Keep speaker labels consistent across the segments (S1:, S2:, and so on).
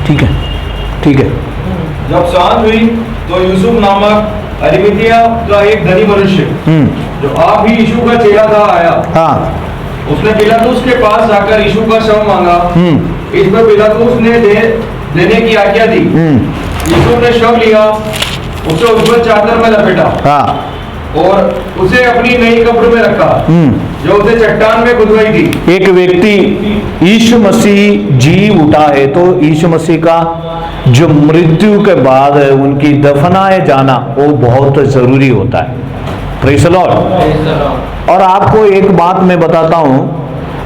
S1: ठीक है, ठीक है।
S2: जब सांझ हुई तो यूसुफ नामक अरिमतिया का एक धनी मनुष्य जो आप ही यीशु का चेला था आया।
S1: हाँ,
S2: उसने पिलातुस के पास जाकर यीशु का शव मांगा। इस पर पिलातुस ने देने की आज्ञा दी। यीशु ने शव लिया, उसे उज्ज्वल चादर में लपेटा।
S1: हाँ,
S2: और उसे अपनी नई कब्र में रखा जो उसे चट्टान में खुदवाई थी।
S1: एक व्यक्ति यीशु मसीह जी उठा है तो यीशु मसीह का जो मृत्यु के बाद उनकी दफनाए जाना वो बहुत जरूरी होता है। Praise the Lord. और आपको एक बात मैं बताता हूं,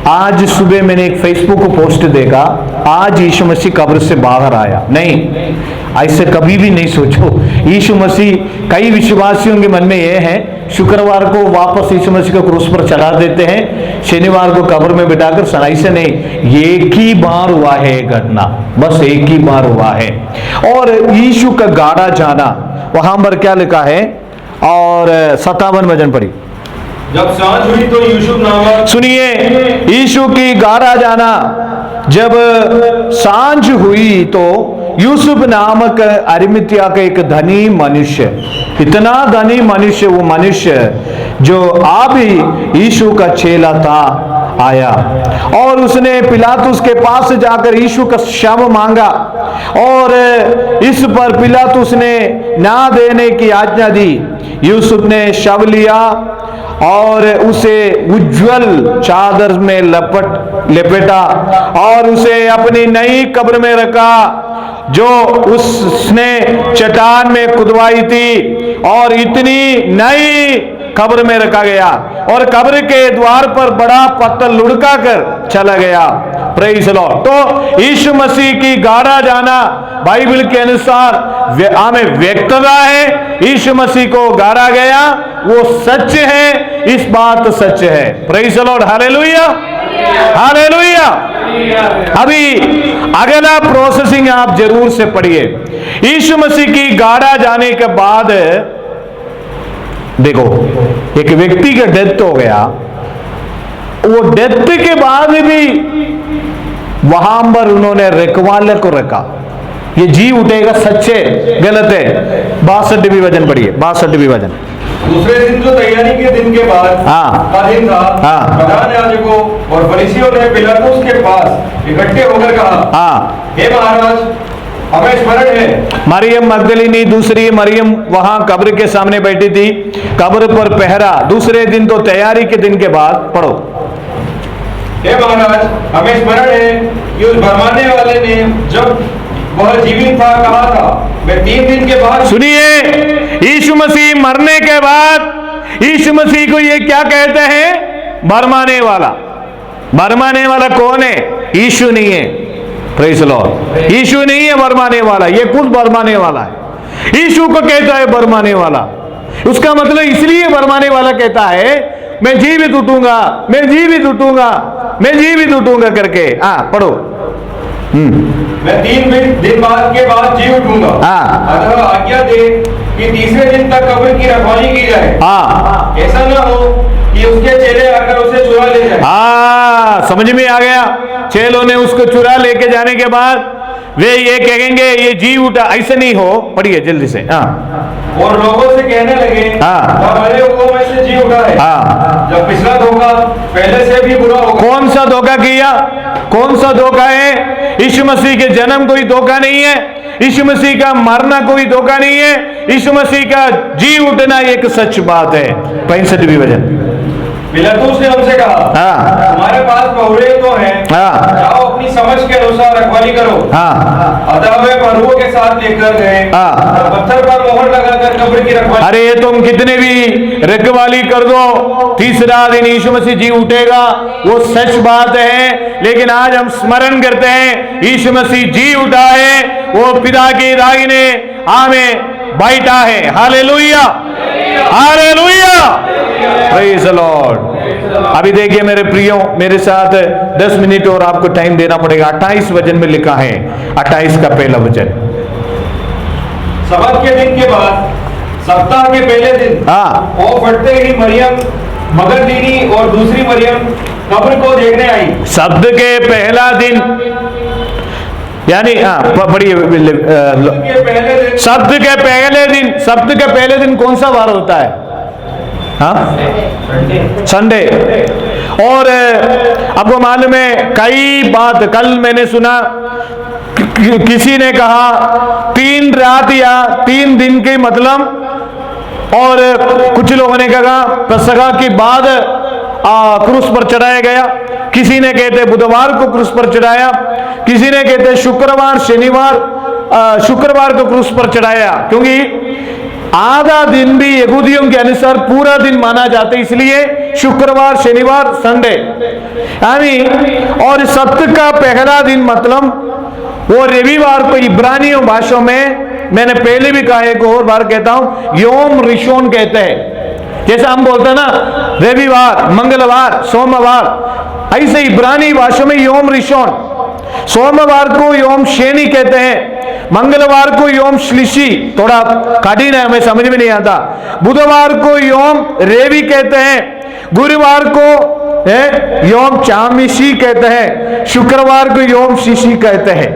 S1: आज सुबह मैंने एक फेसबुक पोस्ट देखा, आज यीशु मसीह कब्र से बाहर आया। नहीं, ऐसे कभी भी नहीं सोचो। यीशु मसीह, कई विश्वासियों के मन में यह है शुक्रवार को वापस यीशु मसीह को क्रूस पर चढ़ा देते हैं, शनिवार को कब्र में बिठाकर सनाई से नहीं। एक ही बार हुआ है ये घटना, बस एक ही बार हुआ है। और यीशु का गाड़ा जाना, वहां पर क्या लिखा है? और 57 वचन पढ़ी।
S2: जब सांझ हुई तो यूसुफ नामक,
S1: सुनिए, यीशु की गाड़ा जाना, जब सांझ हुई तो यूसुफ नामक अरिमतिया का एक धनी मनुष्य, इतना धनी मनुष्य, वो मनुष्य जो आप ही यीशु का चेला था आया और उसने पिलातुस के पास जाकर यीशु का शव मांगा और इस पर पिलातुस ने ना देने की आज्ञा दी। यूसुफ ने शव लिया और उसे उज्जवल चादर में लपेटा और उसे अपनी नई कब्र में रखा जो उसने चट्टान में खुदवाई थी, और इतनी नई कब्र में रखा गया और कब्र के द्वार पर बड़ा पत्थर लुढ़का कर चला गया। Praise the Lord. तो यीशु मसीह की गाड़ा जाना बाइबल के अनुसार हमें व्यक्तता है। यीशु मसीह को गाड़ा गया, वो सच है, इस बात सच है। Praise the Lord. Hallelujah, hallelujah. अभी अगला प्रोसेसिंग आप जरूर से पढ़िए। यीशु मसीह की गाड़ा जाने के बाद देखो, एक व्यक्ति का डेथ हो गया, वो डेथ के बाद भी वहां पर उन्होंने रखवाले को रखा। ये जी उठेगा, सच्चे गलत है। 62 वचन पढ़िए, 62 वचन।
S2: दूसरे दिन जो तैयारी के दिन के बाद का दिन था, प्रधान याजकों और फरीसियों ने पिलातुस के पास इकट्ठे होकर कहा, हे महाराज, हमें स्मरण है। मरियम मगदलीनी, दूसरी मरियम वहां कब्र के सामने बैठी थी, कब्र पर पहरा। दूसरे दिन तो तैयारी के दिन के बाद पढ़ो। हे महाराज, हमें स्मरण है कि उस भरमाने वाले ने जब वह जीवित था कहा था, मैं 3 दिन के बाद। सुनिए, यीशु मसीह मरने के बाद यीशु मसीह को ये क्या कहते हैं? भरमाने वाला। भरमाने वाला कौन है? यीशु नहीं है। Praise the Lord. यीशु नहीं है भरमाने वाला, ये खुद भरमाने वाला है। यीशु को कहता है भरमाने वाला। उसका मतलब इसलिए भरमाने वाला कहता है, मैं जीवित उठूंगा, मैं जीवित उठूंगा, मैं जीवित उठूंगा करके। पढ़ो। मैं 3 दिन बाद के बाद जी उठूंगा। अतः आज्ञा दे कि तीसरे दिन तक कब्र की रखवाली की जाए। ऐसा ना हो कि उसके चेले आकर उसे चुरा ले जाए। समझ में आ गया? चेलों ने उसको चुरा लेके जाने के बाद वे ये कहेंगे ये जी उठा। ऐसे नहीं हो, पढ़िए जल्दी से। और लोगों से कहने लगे, मरे हुओं में से जी उठा है। जब पिछला धोखा पहले से भी बुरा हो। कौन सा धोखा किया? कौन सा धोखा है? यीशु मसीह के जन्म कोई धोखा नहीं है, यीशु मसीह का मरना कोई धोखा नहीं है, यीशु मसीह का जी उठना एक सच बात है। 65 वचन। पिलातुस ने उनसे कहा, तुम्हारे पास पहुरे तो हैं, जाओ अपनी समझ के अनुसार रखवाली करो। अतः वे पहुरों के साथ लेकर गए, पत्थर पर मोहर लगाकर कब्र की रखवाली। अरे तुम कितने भी रखवाली कर दो, तीसरा दिन यीशु मसीह जी उठेगा, वो सच बात है। लेकिन आज हम स्मरण करते हैं यीशु मसीह जी उठा है, वो पिता की दाहिने हमें बैठा है। Hallelujah, hallelujah, praise the Lord. अभी देखिए मेरे प्रियो, मेरे साथ 10 मिनट और आपको टाइम देना पड़ेगा। 28 वचन में लिखा है, 28 का पहला वचन। सबत के दिन के बाद सप्ताह के पहले दिन वो फटते ही मरियम मगदलीनी और दूसरी मरियम कब्र को देखने आई।
S1: शब्द के पहला दिन यानी पढ़िए
S2: के पहले दिन
S1: सप्त के पहले दिन कौन सा वार होता है? संडे। और आपको मालूम है कई बात कल मैंने सुना किसी ने कहा 3 रात या 3 दिन के मतलब, और कुछ लोगों ने कहा पसगा के बाद क्रूस पर चढ़ाया गया, किसी ने कहते बुधवार को क्रूस पर चढ़ाया, किसी ने कहते शुक्रवार शनिवार शुक्रवार को क्रूस पर चढ़ाया, क्योंकि आधा दिन भी यहूदियों के अनुसार पूरा दिन माना जाता है, इसलिए शुक्रवार शनिवार संडे यानी। और सप्त का पहला दिन मतलब वो रविवार को इब्रानियों भाषा में, मैंने पहले भी कहा एक और बार कहता हूं, योम रिशोन कहते हैं। जैसे हम बोलते हैं ना रविवार, मंगलवार, सोमवार, ऐसे इब्रानी भाषा में योम रिशोन। सोमवार को योम शेनी कहते हैं, मंगलवार को योम श्लिशी, थोड़ा कठिन है हमें समझ में नहीं आता। बुधवार को योम रेवी कहते हैं, गुरुवार को योम चामिशी कहते हैं, शुक्रवार को योम शिशी कहते हैं।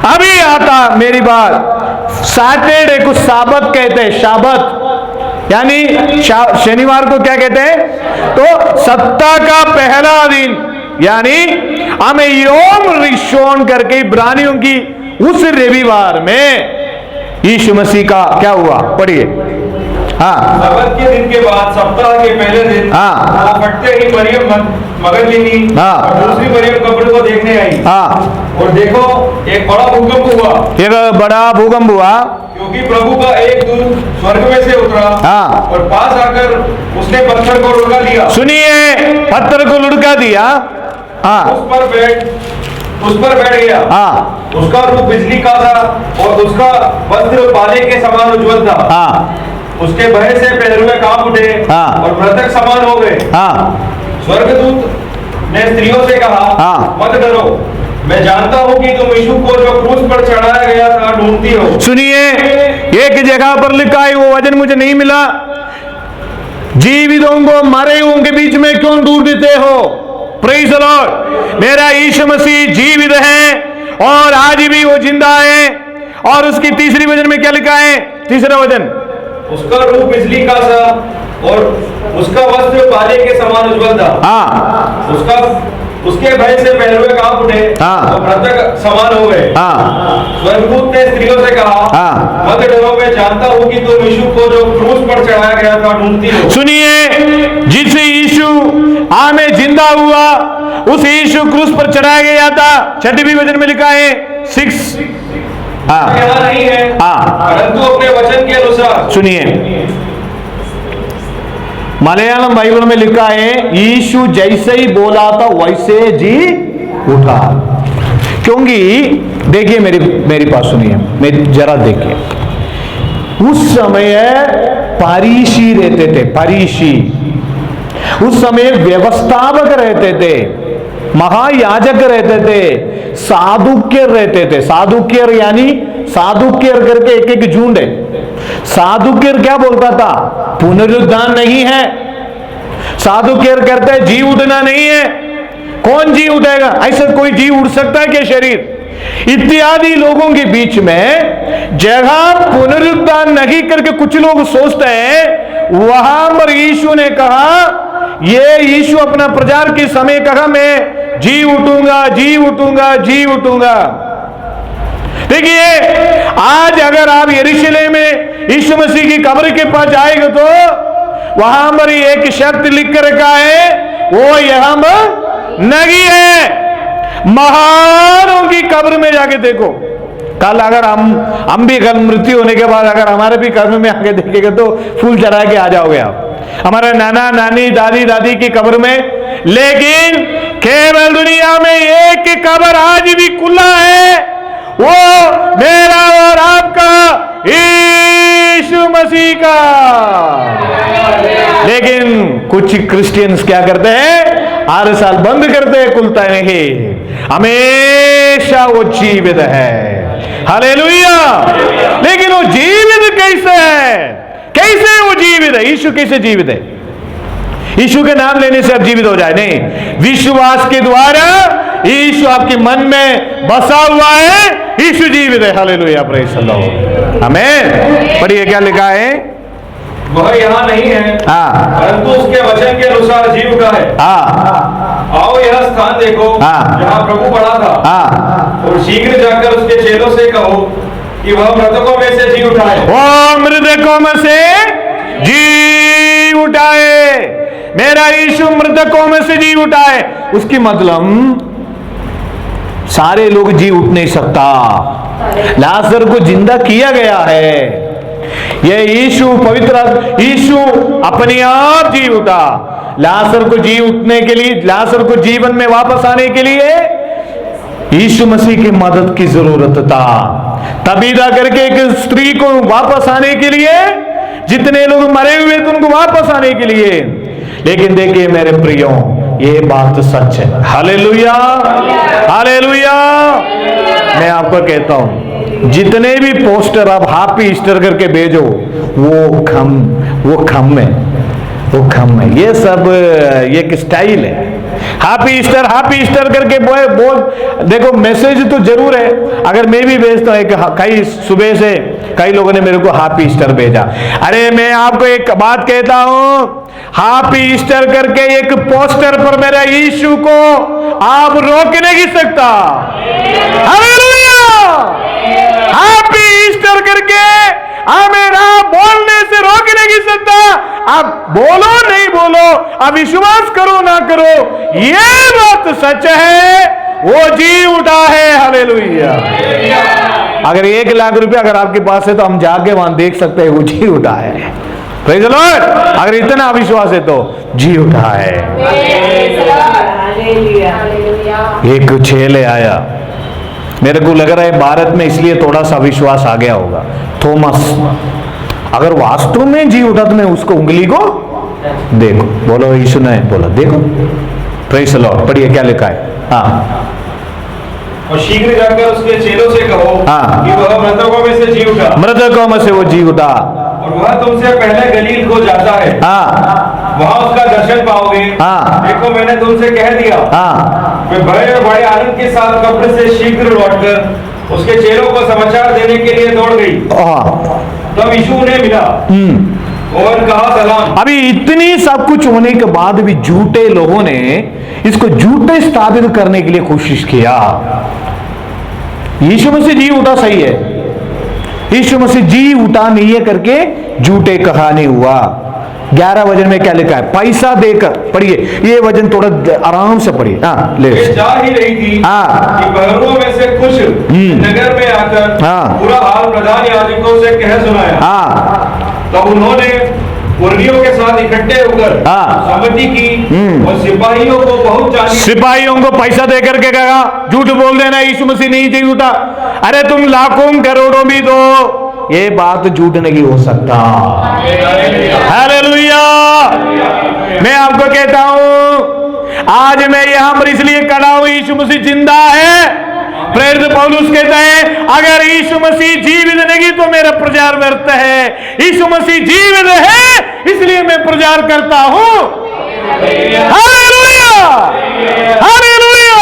S1: अभी आता मेरी बात, सैटरडे को साबत कहते हैं, शाबत यानी शनिवार को क्या कहते हैं? तो सप्ताह का पहला दिन यानी हमें योम रिशोन करके इब्रानियों की उस रविवार में यीशु मसीह का क्या हुआ, पढ़िए।
S2: सब्त के दिन के बाद सप्ताह के पहले दिन वो फटते ही मरियम मगदलिनी और दूसरी मरियम कब्र को देखने आई। और देखो एक बड़ा भूकंप हुआ, क्योंकि प्रभु का एक दूत स्वर्ग में से उतरा और पास आकर उसने पत्थर को लुढ़का लिया।
S1: सुनिए, पत्थर को लुढ़का दिया,
S2: उस पर बैठ गया। उसका रूप बिजली का था और उसका वस्त्र पाले के समान उज्ज्वल था। उसके भय से पहरुए कांप उठे और मृतक समान हो गए। स्वर्गदूत ने स्त्रियों से कहा, मत डरो, मैं जानता हूं कि तुम यीशु को जो क्रूस पर चढ़ाया गया था ढूंढती हो। सुनिए, एक जगह पर लिखा है, वो वचन मुझे नहीं मिला, जीवितों को मरे हुओं के बीच में क्यों ढूंढते हो? Praise the Lord. मेरा यीशु मसीह जीवित है और आज भी वो जिंदा है। और उसकी तीसरी वचन में क्या लिखा है? तीसरा वचन, उसका रूप बिजली का था और उसका वस्त्र पाले के समान उज्ज्वल था। उसके भय से पहरुए कांप उठे और मृतक समान हो गए। स्वर्गदूत ने स्त्रियों से कहा, मत डरो, मैं जानता हूं कि तुम यीशु को जो क्रूस पर चढ़ाया गया था ढूंढती हो।
S1: सुनिए, जिस यीशु में जिंदा हुआ उस यीशु क्रूस पर चढ़ाया गया था, 6वीं वचन में लिखा है 6
S2: यहाँ नहीं है, परंतु अपने वचन के अनुसार।
S1: सुनिए, मलयालम बाइबल में लिखा है यीशु जैसे ही बोला था वैसे जी उठा। क्योंकि देखिए, मेरी बात सुनिए, मेरी जरा देखिए, उस समय पारीशी रहते थे, पारीशी उस समय व्यवस्थापक रहते थे, महायाजक रहते थे, साधुक्य रहते थे। साधुक्य यानी साधुक्य करके एक झुंड है। साधुक्य क्या बोलता था? पुनरुद्धान नहीं है। साधुक्य कहते हैं जी उठना नहीं है। कौन जी उठेगा? ऐसा कोई जी उठ सकता है क्या शरीर? इत्यादि लोगों के बीच में जगह पुनरुद्धान नहीं करके कुछ लोग सोचते हैं, वहां पर यीशु ने कहा, ये यीशु अपना प्रचार के समय कहा, मैं जी उठूंगा, जी उठूंगा, जी उठूंगा। देखिए, आज अगर आप यरूशलेम में यीशु मसीह की कब्र के पास जाएंगे तो वहां पर एक शब्द लिख कर रखा है, वो यहां पर नहीं है। महानों की कब्र में जाके देखो। कल अगर हम भी कल मृत्यु होने के बाद अगर हमारे भी कब्र में आके देखेंगे तो फूल चढ़ा के आ जाओगे आप, हमारे नाना नानी दादी दादी की कब्र में। लेकिन केवल दुनिया में एक कब्र आज भी खुला है, वो मेरा और आपका यीशु मसीह का। लेकिन कुछ क्रिश्चियंस क्या करते हैं? हर साल बंद करते हैं, खुलता नहीं, हमेशा वो जीवित है। हालेलुया। लेकिन वो जीवित कैसे है? कैसे वो जीवित है? यीशु कैसे जीवित है? यीशु के नाम लेने से आप जीवित हो जाए, नहीं, विश्वास के द्वारा यीशु आपके मन में बसा हुआ है, यीशु जीवित है। हालेलुया, प्रेज़ द लॉर्ड, आमीन। पढ़िए क्या लिखा है,
S2: वह यहाँ नहीं है, परंतु उसके वचन के अनुसार जी उठा है। आओ यह स्थान देखो जहाँ प्रभु पड़ा था, और शीघ्र जाकर उसके चेलों से कहो कि वह मृतकों में से जी उठाए।
S1: वो मृतकों में से जी उठाए, मेरा यीशु मृतकों में से जी उठाए। उसकी मतलब सारे लोग जी उठ नहीं सकता, लाजर को जिंदा किया गया है। यह यीशु पवित्र यीशु अपने आप जी उठा। लाजर को जी उठने के लिए, लाजर को जीवन में वापस आने के लिए यीशु मसीह की मदद की जरूरत था। तबीदा करके एक स्त्री को वापस आने के लिए, जितने लोग मरे हुए थे उनको वापस आने के लिए। लेकिन देखिए मेरे प्रियो, ये बात सच है। Hallelujah, hallelujah. मैं आपको कहता हूं, जितने भी पोस्टर आप हैप्पी ईस्टर करके भेजो, वो खम है। ये सब एक स्टाइल है। हैप्पी ईस्टर करके बोल देखो, मैसेज तो जरूर है। अगर मैं भी भेजता हूं, कई सुबह से कई लोगों ने मेरे को हैप्पी ईस्टर भेजा। अरे मैं आपको एक बात कहता हूं, हैप्पी ईस्टर करके एक पोस्टर पर मेरा यीशु को आप रोक नहीं सकता। हालेलुया, हैप्पी ईस्टर करके आमीन आप बोलने से रोक नहीं सकता। आप बोलो नहीं बोलो, आप विश्वास करो ना करो, ये बात सच है, वो जी उठा है। हालेलुया। अगर 1 लाख रुपया अगर आपके पास है तो हम जाके वहां देख सकते हैं, वो जी उठा है। Praise the Lord. अगर इतना विश्वास है तो जी उठा है। एक चेले आया, मेरे को लग रहा है भारत में इसलिए थोड़ा सा विश्वास आ गया होगा, थॉमस। अगर वास्तव में जी उठा तो मैं उसको उंगली को देखो, बोलो यीशु ने बोला देखो। Praise the Lord. पढ़िए क्या लिखा है।
S2: और शीघ्र जाकर उसके चेलों से कहो कि वह मृतकों में से जी उठा।
S1: मृतकों में से वो जी उठा,
S2: और वह तुमसे पहले गलील को जाता है, वहां उसका दर्शन पाओगे। देखो मैंने तुमसे कह दिया। वे बड़े आनंद के साथ कब्र से शीघ्र लौटकर उसके चेलों को समाचार देने के लिए दौड़ गई। तब यीशु उन्हें मिला और कहा सलाम।
S1: अभी इतनी सब कुछ होने के बाद भी झूठे लोगों ने इसको झूठे स्थापित करने के लिए कोशिश किया। यीशु मसीह जी उठा सही है, यीशु मसीह जी उठा नहीं है करके झूठे कहानी हुआ। 11 वजन में क्या लिखा है, पैसा देकर। पढ़िए, ये वजन थोड़ा आराम से पढ़िए।
S2: ले जा ही रही थी कि पहरुओं में से कुछ नगर में आकर पूरा हाल प्रधान याजकों से कह सुनाया। तब उन्होंने पुरनियों के साथ इकट्ठे होकर सम्मति की और सिपाहियों को बहुत
S1: सिपाहियों को पैसा देकर के कहा झूठ बोल देना, यीशु मसीह नहीं जी उठा। अरे तुम लाखों करोड़ों भी दो, ये बात झूठ नहीं हो सकता। हालेलुया। मैं आपको कहता हूं, आज मैं यहां पर इसलिए खड़ा हूं, यीशु मसीह जिंदा है। प्रेरित पौलुस कहता है, अगर यीशु मसीह जीवित नहीं तो मेरा प्रचार व्यर्थ है। यीशु मसीह जीवित है इसलिए मैं प्रचार करता हूं। Hallelujah, hallelujah.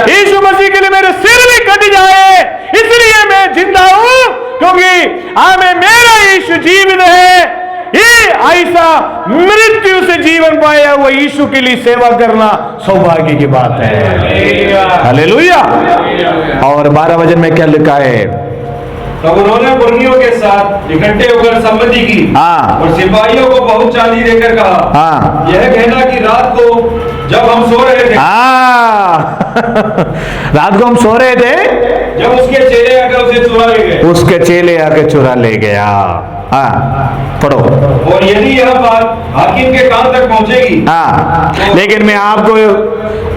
S1: यीशु मसीह के लिए मेरे सिर भी कट जाए इसलिए मैं जिंदा हूं, क्योंकि आमें मेरा यीशु जीवित है। ये ऐसा मृत्यु से जीवन पाया हुआ यीशु के लिए सेवा करना सौभाग्य की बात है। हालेलुया। और 12 वचन में क्या लिखा है,
S2: तब उन्होंने पुरनियों के साथ इकट्ठे होकर सम्मति की और सिपाहियों को बहुत चांदी देकर कहा, यह कहना कि रात को जब हम सो रहे थे रात को हम सो रहे थे, जब उसके चेले आकर उसे चुरा ले गए।
S1: उसके चेले आकर चुरा ले गया। पढ़ो।
S2: और यदि यह बात हाकिम के कान तक पहुंचेगी।
S1: लेकिन मैं आपको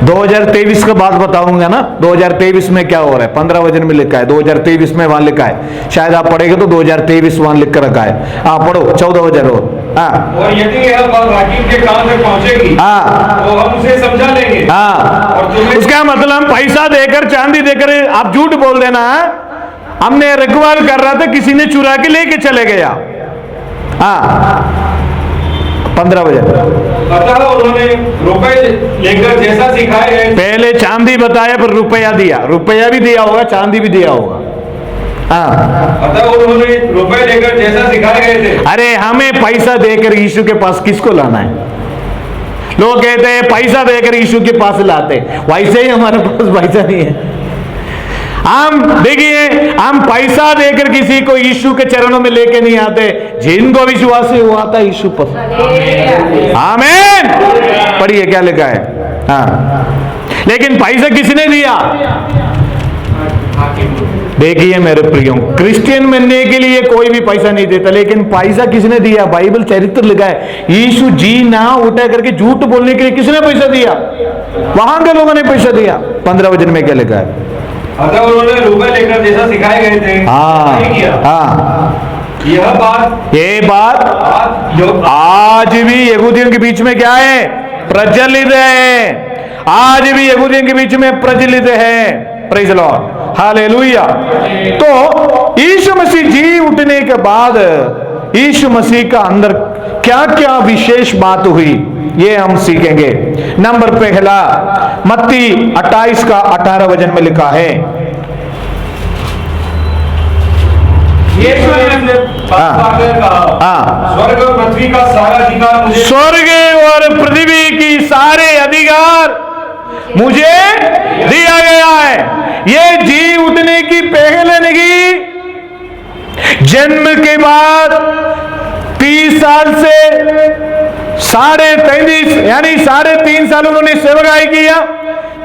S1: 2023 का बात बताऊंगा ना, 2023 में क्या हो रहा है। 15 वचन में लिखा है, 2023 में वहां लिखा है, शायद आप पढ़ेंगे तो 2023 वहां लिख कर रखा है। पढ़ो 14 वचन हो।
S2: और यदि यह बात हाकिम के कान तक पहुंचेगी तो हम उसे समझा लेंगे। और
S1: उसका मतलब पैसा देकर, चांदी देकर आप झूठ बोल देना, हमने रखवाल कर रहा था, किसी ने चुरा के लेके चले गया। 15 वचन,
S2: अतः उन्होंने रुपए लेकर जैसा सिखाए गए थे,
S1: पहले चांदी बताया पर रुपया दिया, रुपया भी दिया होगा, चांदी भी दिया होगा। हाँ,
S2: अतः उन्होंने रुपए लेकर जैसा सिखाए गए थे।
S1: अरे हमें पैसा देकर यीशु के पास किसको लाना है? लोग कहते हैं पैसा देकर यीशु के पास लाते, वैसे ही हमारे पास पैसा नहीं है। हम देखिए, हम पैसा देकर किसी को यीशु के चरणों में लेके नहीं आते, जिनको विश्वास है वो आता है यीशु पर। आमीन। पढ़िए क्या लिखा है। हाँ, लेकिन पैसा किसने दिया? देखिए मेरे प्रियो, क्रिश्चियन बनने के लिए कोई भी पैसा नहीं देता, लेकिन पैसा किसने दिया? बाइबल चरित्र लिखा है, यीशु जी ना उठा करके झूठ बोलने के लिए किसने पैसा दिया? वहां के लोगों ने पैसा दिया। 15 वचन में क्या लिखा है?
S2: अतः उन्होंने रुपए लेकर जैसा सिखाए गए थे नहीं किया।
S1: ये बात आज भी यहूदियों के बीच में क्या है? प्रचलित है। आज भी यहूदियों के बीच में प्रचलित है। Praise the Lord, hallelujah. तो यीशु मसीह जी उठने के बाद यीशु मसीह का अंदर क्या क्या विशेष बात हुई, ये हम सीखेंगे। नंबर पहला, मत्ती 28 का 18 वचन में लिखा है,
S2: यीशु ने उनसे कहा, स्वर्ग और पृथ्वी का सारा अधिकार मुझे,
S1: स्वर्ग और पृथ्वी की सारे अधिकार मुझे दिया गया है। ये जी उठने की पहले नहीं, जन्म के बाद 30 साल से 33.5 यानी 3.5 साल उन्होंने सेवकाई किया।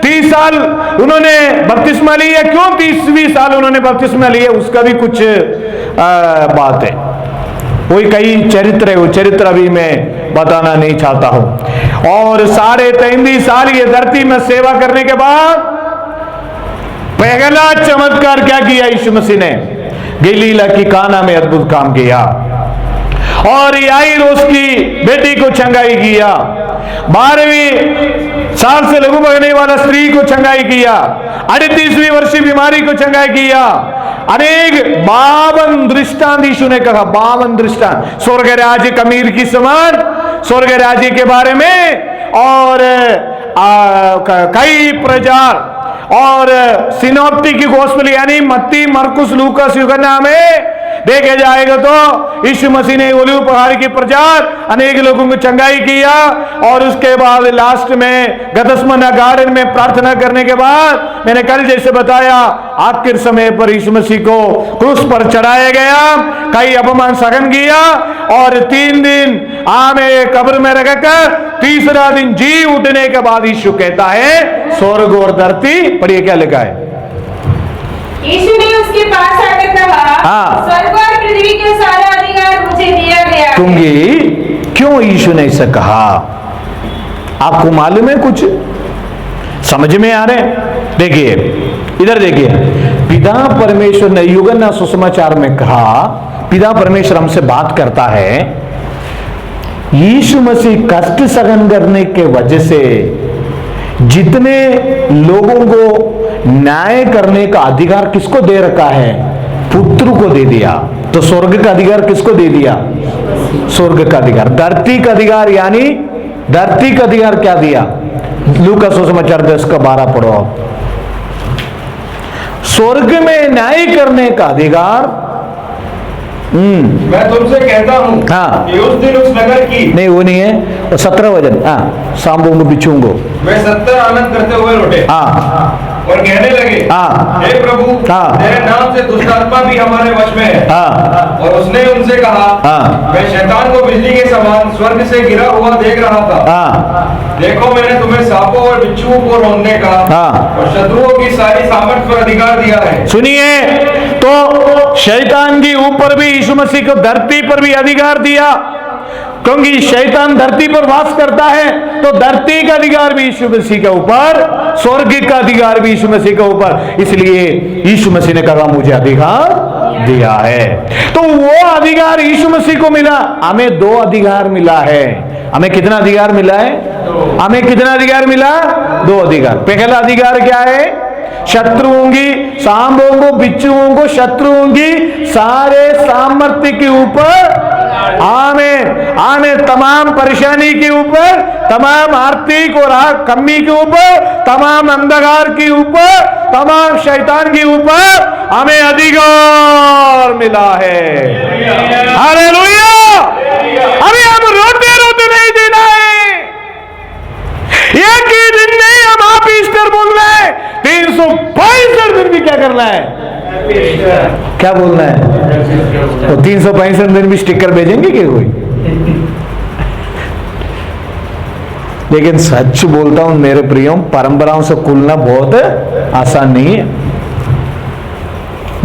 S1: 30 साल उन्होंने बपतिस्मा लिया। क्यों 30वीं साल उन्होंने बपतिस्मा लिया, उसका भी कुछ बात है, वही कई चरित्र है, वो चरित्र अभी मैं बताना नहीं चाहता हूं। और 33.5 साल ये धरती में सेवा करने के बाद पहला चमत्कार क्या किया यीशु मसीह ने? गलीला की काना में अद्भुत काम किया और याईरोस की बेटी को चंगाई किया। 12वीं साल से लघु बगने वाला स्त्री को चंगाई किया। 38वीं वर्षीय बीमारी को चंगाई किया। अनेक 52 दृष्टांत यीशु ने कहा, 52 दृष्टांत स्वर्ग राज्य कमीर की समान स्वर्ग राज्य के बारे में, और कई प्रचार और सिनोप्टिक गोस्पेल यानी मत्ती, मरकुस, लूकास, यूहन्ना में देखे जाएगा तो यीशु मसीह ने ओलिव पहाड़ की प्रचार, अनेक लोगों को चंगाई किया, और उसके बाद लास्ट में गतसमना गार्डन में प्रार्थना करने के बाद मैंने कल जैसे बताया, आखिर समय पर यीशु मसीह को क्रूस पर चढ़ाया गया, कई अपमान सहन किया और 3 दिन आमें कब्र में रखकर तीसरा दिन जी उठने के बाद यीशु कहता है स्वर्ग और धरती, पढ़िए क्या लिखा है?
S3: यीशु ने उसके पास आकर कहा, स्वर्ग और पृथ्वी के सारा अधिकार मुझे दिया गया
S1: है। क्यों यीशु ने ऐसा कहा? आपको मालूम है? कुछ समझ में आ रहे? देखिए इधर देखिए, पिता परमेश्वर ने यूहन्ना सुसमाचार में कहा, पिता परमेश्वर हमसे बात करता है, यीशु मसीह कष्ट सहन करने के वजह से जितने लोगों को न्याय करने का अधिकार किसको दे रखा है? पुत्र को दे दिया। तो स्वर्ग का अधिकार किसको दे दिया? स्वर्ग का अधिकार। धरती का अधिकार यानी धरती का अधिकार क्या दिया? लूका सुसमाचार 10:12 पढ़ो। स्वर्ग में न्याय करने का अधिकार
S2: मैं तुमसे कहता हूं कि उस दिन उस नगर की,
S1: नहीं वो नहीं है, वो 17 वचन, सांबोंगो बिछूंगो,
S2: वे 70 आनंद करते हुए लौटे और कहने लगे, हे प्रभु, तेरे नाम से दुष्ट आत्मा भी हमारे वश में है। और उसने उनसे कहा, मैं शैतान को बिजली के समान स्वर्ग से गिरा हुआ देख रहा था। देखो मैंने तुम्हें सांपों और बिच्छुओं को रोकने का और शत्रुओं की सारी सामर्थ पर अधिकार दिया है।
S1: सुनिए, तो शैतान के ऊपर भी यीशु मसीह को धरती पर भी अधिकार दिया, क्योंकि शैतान धरती पर वास करता है, तो धरती का अधिकार भी यीशु मसीह के ऊपर, स्वर्ग का अधिकार भी यीशु मसीह के ऊपर। इसलिए यीशु मसीह ने कहा मुझे अधिकार दिया है। तो वो अधिकार यीशु मसीह को मिला। हमें 2 अधिकार मिला है। हमें कितना अधिकार मिला है? हमें कितना अधिकार मिला? 2 अधिकार। पहला अधिकार क्या है? शत्रुओं की, सांपों को, बिच्छुओं को, शत्रुओं की सारे सामर्थ्य के ऊपर आमीन आमीन। तमाम परेशानी के ऊपर, तमाम आर्थिक और कमी के ऊपर, तमाम अंधकार के ऊपर, तमाम शैतान के ऊपर हमें अधिकार मिला है। हालेलुया। अभी हम रोते रोते नहीं जीना है। एक ही दिन नहीं हम आप ईस्टर बोल रहे हैं, 365 दिन भी क्या करना है? क्या बोलना है? तो 365 दिन भी स्टिकर भेजेंगे क्या कोई? लेकिन सच बोलता हूं मेरे प्रियो, परंपराओं से खुलना बहुत आसान नहीं है।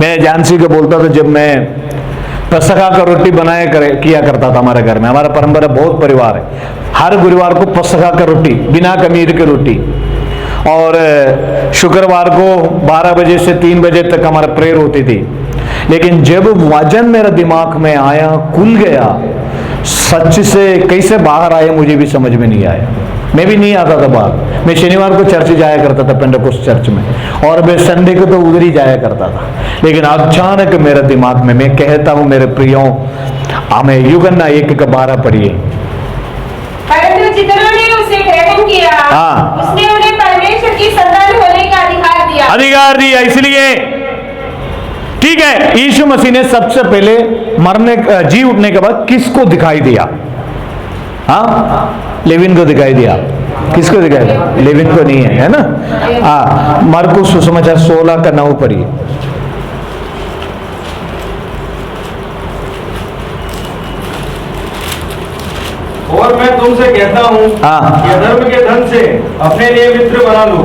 S1: मैं जानसी को बोलता था, जब मैं पसखा का रोटी किया करता था हमारे घर में, हमारा परंपरा बहुत परिवार है, हर गुरुवार को पसखा का रोटी, बिना खमीर की रोटी, और शुक्रवार को 12 बजे से 3 बजे तक हमारा प्रेयर होती थी। लेकिन जब वजन मेरा दिमाग में आया, खुल गया, सच से कैसे बाहर आया मुझे भी समझ में नहीं आया। मैं भी नहीं आता था बाहर। मैं शनिवार को चर्च जाया करता था, पेंटेकोस्ट चर्च में, और मैं संडे को तो उधर ही जाया करता था। लेकिन अचानक मेरे दिमाग में, मैं कहता हूं मेरे प्रियों, हमें यूहन्ना 1:12 पढ़िए।
S3: परंतु जितनों ने उसे ग्रहण किया, उसने उन्हें परमेश्वर की संतान होने का अधिकार दिया। इसलिए
S1: ठीक है, यीशु मसीह ने सबसे पहले जी उठने के बाद किसको दिखाई दिया? लेविन को दिखाई दिया। किसको दिखाई दिया? लेविन को नहीं है ना? मरकुस सुसमाचार 16:9 पढ़िए।
S2: और मैं तुमसे कहता हूँ कि धर्म के धन से अपने लिए मित्र बना लो।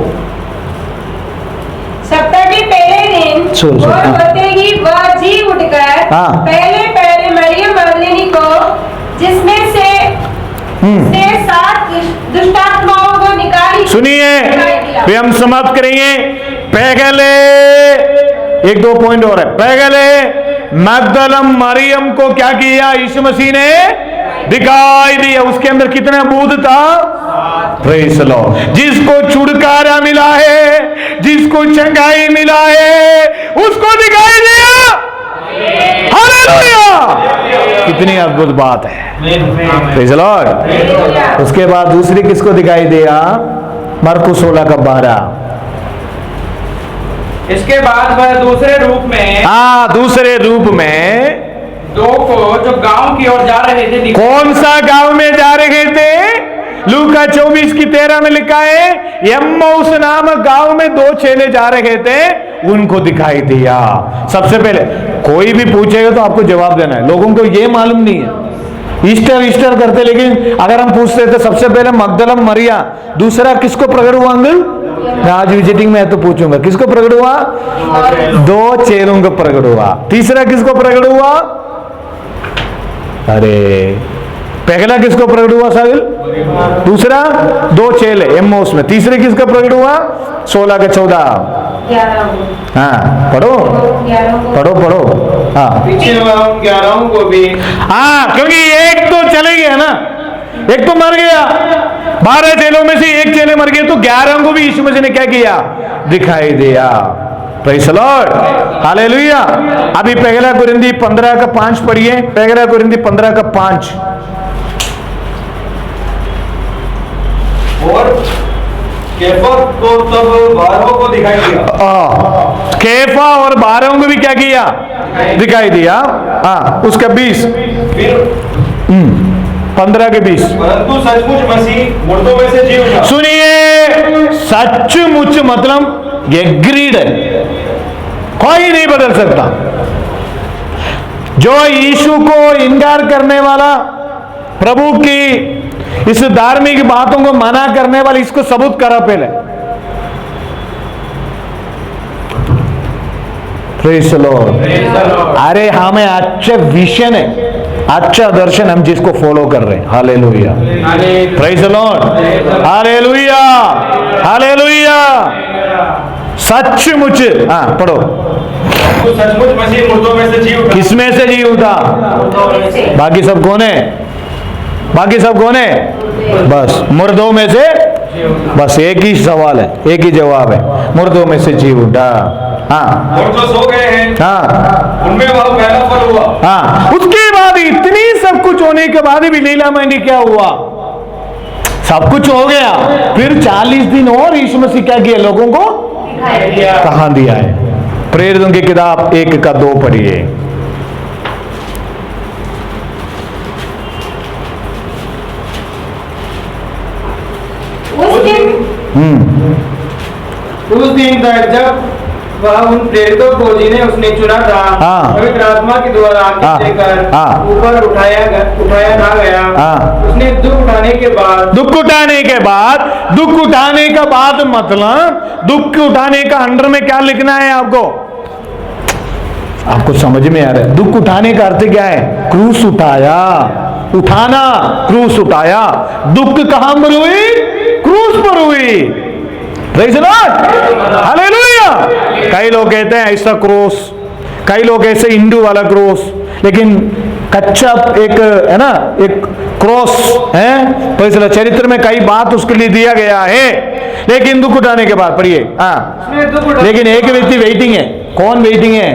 S3: सप्ताह के पहले दिन और होते ही वह जी उठकर पहले मरियम मगदलीनी को, जिसमें से 7 दुष्टात्माओं को निकाली।
S1: सुनिए, फिर हम समाप्त करेंगे। पहले 1-2 पॉइंट और है। पहले मगदलम मरियम को क्या किया? यीशु मसीह ने दिखाई दिया। उसके अंदर कितना भूत था? Praise the Lord. जिसको छुटकारा मिला है, जिसको चंगाई मिला है, उसको दिखाई दिया। हालेलुया। कितनी अद्भुत बात है। Praise the Lord. उसके बाद दूसरी किसको दिखाई दिया? मरकुस 16:12।
S4: इसके बाद वह दूसरे रूप में दो को जो गांव की ओर जा रहे थे।
S1: कौन सा गांव में जा रहे थे? लूका 24:13 में लिखा है, एम्माउस नामक गांव में 2 चेले जा रहे थे, उनको दिखाई दिया। सबसे पहले कोई भी पूछेगा तो आपको जवाब देना है। लोगों को ये मालूम नहीं है, ईस्टर करते, लेकिन अगर हम पूछते थे सबसे पहले मगदलम मरिया, दूसरा किसको प्रकट हुआ? अंकल आज विजिटिंग में है तो पूछूंगा, किसको प्रकट हुआ? 2 चेलों को प्रकट हुआ। तीसरा किसको प्रकट हुआ? अरे पहला किसको प्रकट हुआ साहिल? दूसरा 2 चेले एम्माउस में। तीसरे किसका प्रकट हुआ? 16:14। पढ़ो।
S4: पीछे 11 को भी।
S1: क्योंकि एक तो चले गया ना, एक तो मर गया। 12 चेलों में से एक चेले मर गए, तो 11 को भी यीशु मसीह ने क्या किया? दिखाई दिया। Praise the Lord. हालेलुया। अभी पहला कुरिन्थी 15:5 पढ़िए। पहला कुरिन्थी 15:5।
S2: और कैफा को तब 12 को दिखाई दिया।
S1: कैफा और 12 को भी क्या किया? दिखाई दिया। उसका 20,
S2: फिर
S1: 15 के 20।
S2: परंतु सचमुच मसीह मुर्दों में से जी उठा।
S1: सुनिए, सचमुच मतलब एग्रीड है, कोई नहीं बदल सकता। जो यीशु को इनकार करने वाला, प्रभु की इस धार्मिक बातों को मना करने वाला, इसको सबूत करा पहले। Praise the Lord. अरे हमें अच्छा विजन है, अच्छा दर्शन, हम जिसको फॉलो कर रहे हैं। Hallelujah. Praise the Lord. Hallelujah. Hallelujah. सचमुच। पढ़ो।
S2: सचमुच मसीह मुर्दों में से जी उठा।
S1: किसमें से जी उठा? बाकी सब कौन है? बाकी सब कौन है? बस मुर्दों में से। बस एक ही सवाल है, एक ही जवाब है, मुर्दों में से जी उठा।
S2: और जो सो गए हैं, उनमें वह पहला फल हुआ।
S1: उसके बाद इतनी सब कुछ होने के बाद भी लीला में क्या हुआ, सब कुछ हो गया, फिर 40 दिन और यीशु मसीह क्या किया, लोगों को कहां दिया है। प्रेरितों की किताब 1 का 2 पढ़िए।
S4: उस दिन तक जब वह उन प्रेरितों को जिन्हें उसने चुना था पवित्र आत्मा के द्वारा आशीष देकर ऊपर उठाया ना गया, उसने दुख उठाने के बाद
S1: मतलब दुख उठाने का अंडर में क्या लिखना है आपको समझ में आ रहा है? दुख उठाने का अर्थ क्या है? क्रूस उठाया, उठाना, क्रूस उठाया। दुख कहां पर हुई? क्रूस पर हुई। Praise the Lord, hallelujah. कई लोग कहते हैं ऐसा क्रूस, कई लोग ऐसे हिंदू वाला क्रूस, लेकिन कच्चा एक है ना, एक क्रॉस है। प्रेज़ द लॉर्ड, चरित्र में कई बात उसके लिए दिया गया है, लेकिन दुख उठाने के बाद पढ़िए। लेकिन एक व्यक्ति वेटिंग है। कौन वेटिंग है?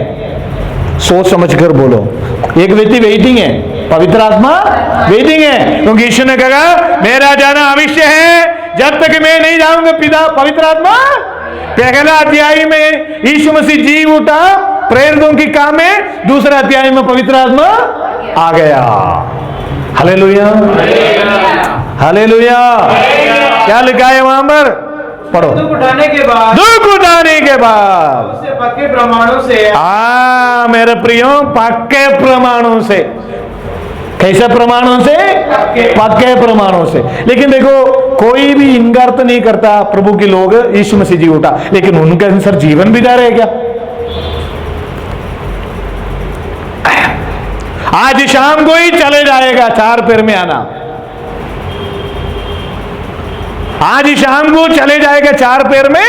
S1: सोच समझ कर बोलो। एक व्यक्ति वेटिंग है, पवित्र आत्मा वेटिंग है, क्योंकि यीशु ने कहा मेरा जाना अवश्य है, जब तक मैं नहीं जाऊंगा पिता पवित्र आत्मा। पहला अध्याय में यीशु मसीह जी उठा, प्रेरितों की काम में, दूसरा अध्याय में पवित्र आत्मा आ गया। Hallelujah, hallelujah. क्या लिखा है वहां पर? पढ़ो।
S4: दुख उठाने के बाद
S1: उससे
S4: पक्के प्रमाणों से,
S1: मेरे प्रियो, पक्के प्रमाणों से। कैसे प्रमाणों से? पक्के प्रमाणों से। लेकिन देखो, कोई भी इनकार तो नहीं करता प्रभु के लोग यीशु मसीह जी उठा, लेकिन उनके अनुसार जीवन भी जा रहे क्या? आज शाम को ही चले जाएगा 4 पैर में आना, आज शाम को चले जाएगा 4 पैर में।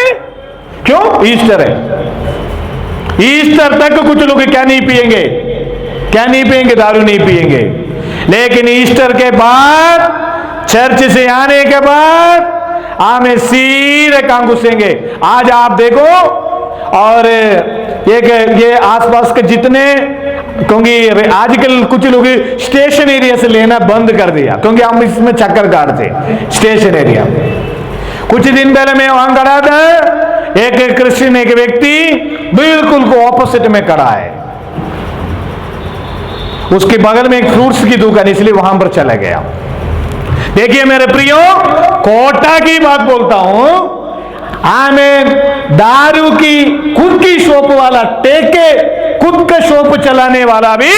S1: क्यों? ईस्टर है। ईस्टर तक कुछ लोग क्या नहीं पिएंगे? क्या नहीं पिएंगे? दारू नहीं पिएंगे। लेकिन ईस्टर के बाद, चर्च से आने के बाद हमें सीधे कहां घुसेंगे? आज आप देखो, और ये आसपास के जितने, क्योंकि आजकल कुछ लोग स्टेशन एरिया से लेना बंद कर दिया, क्योंकि हम इसमें चक्कर काटते स्टेशन एरिया। कुछ दिन पहले मैं वहां खड़ा था, एक क्रिश्चियन, एक व्यक्ति बिल्कुल को ऑपोजिट में खड़ा है, उसके बगल में एक फ्रूट्स की दुकान, इसलिए वहां पर चला गया। देखिए मेरे प्रियो, कोटा की बात बोलता हूं, हमें दारू की खुद की शॉप वाला, टेके खुद का शॉप चलाने वाला भी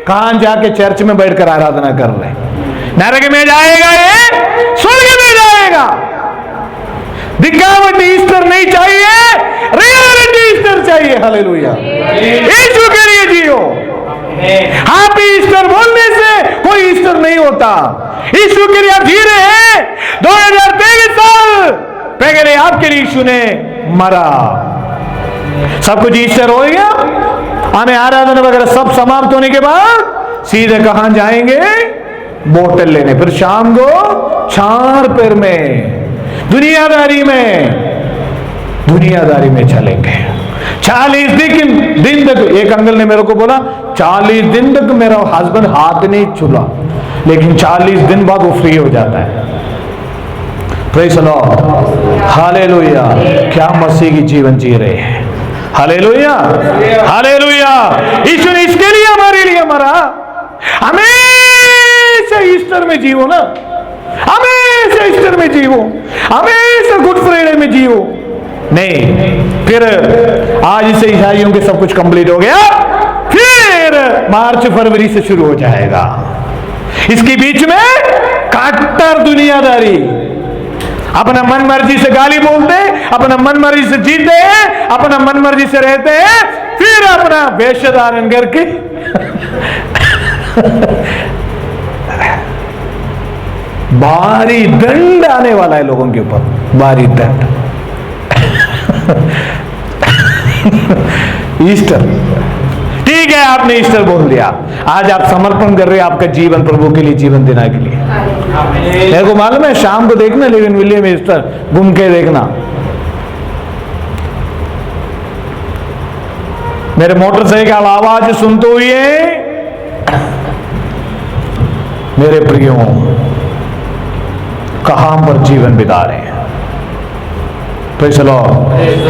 S1: कहां जाके चर्च में बैठकर आराधना कर रहे? नरक में जाएगा, ये स्वर्ग में जाएगा। दिखावट ईस्टर नहीं चाहिए, रियलिटी ईस्टर चाहिए। हालेलुया। यीशु के लिए जियो। हैप्पी ईस्टर बोलने से कोई ईस्टर नहीं होता। यीशु के लिए आप जी रहे हैं। 2023 साल पहले आपके लिए यीशु ने मरा, सब कुछ ईस्टर हो गया। हमें आराधना वगैरह सब समाप्त होने के बाद सीधे कहां जाएंगे? बोतल लेने। फिर शाम को 4 पैर में दुनियादारी में चलेंगे। 40 दिन तक, एक अंकल ने मेरे को बोला 40 दिन तक मेरा हस्बैंड हाथ नहीं छुला, लेकिन 40 दिन बाद वो फ्री हो जाता है। Praise the Lord, hallelujah. क्या मसीह की जीवन जी रहे हैं। Hallelujah, hallelujah. यीशु ने इसके लिए हमारे लिए मरा। हमेशा ईस्टर में जीवो ना, हमेशा ईस्टर में जीवो, हमेशा गुड फ्राइडे में जीवो। नहीं, फिर आज से ईसाइयों के सब कुछ कंप्लीट हो गया, फिर मार्च फरवरी से शुरू हो जाएगा। इसके बीच में कट्टर दुनियादारी, अपना मन मर्जी से गाली बोलते, अपना मन मर्जी से जीते हैं, अपना मन मर्जी से रहते हैं, फिर अपना वेशधारण करके भारी दंड आने वाला है लोगों के ऊपर, भारी दंड। ईस्टर ठीक है, आपने ईस्टर बोल दिया, आज आप समर्पण कर रहे हैं आपका जीवन प्रभु के लिए, जीवन देने के लिए। मेरे को मालूम है शाम को देखना, लेकिन विलियम ईस्टर घूम के देखना। मेरे मोटरसाइकिल आवाज सुनते हुए मेरे प्रियो, कहां पर जीवन बिता रहे हैं? Praise the Lord.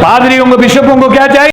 S1: पादरियों को, बिशपों को क्या चाहिए?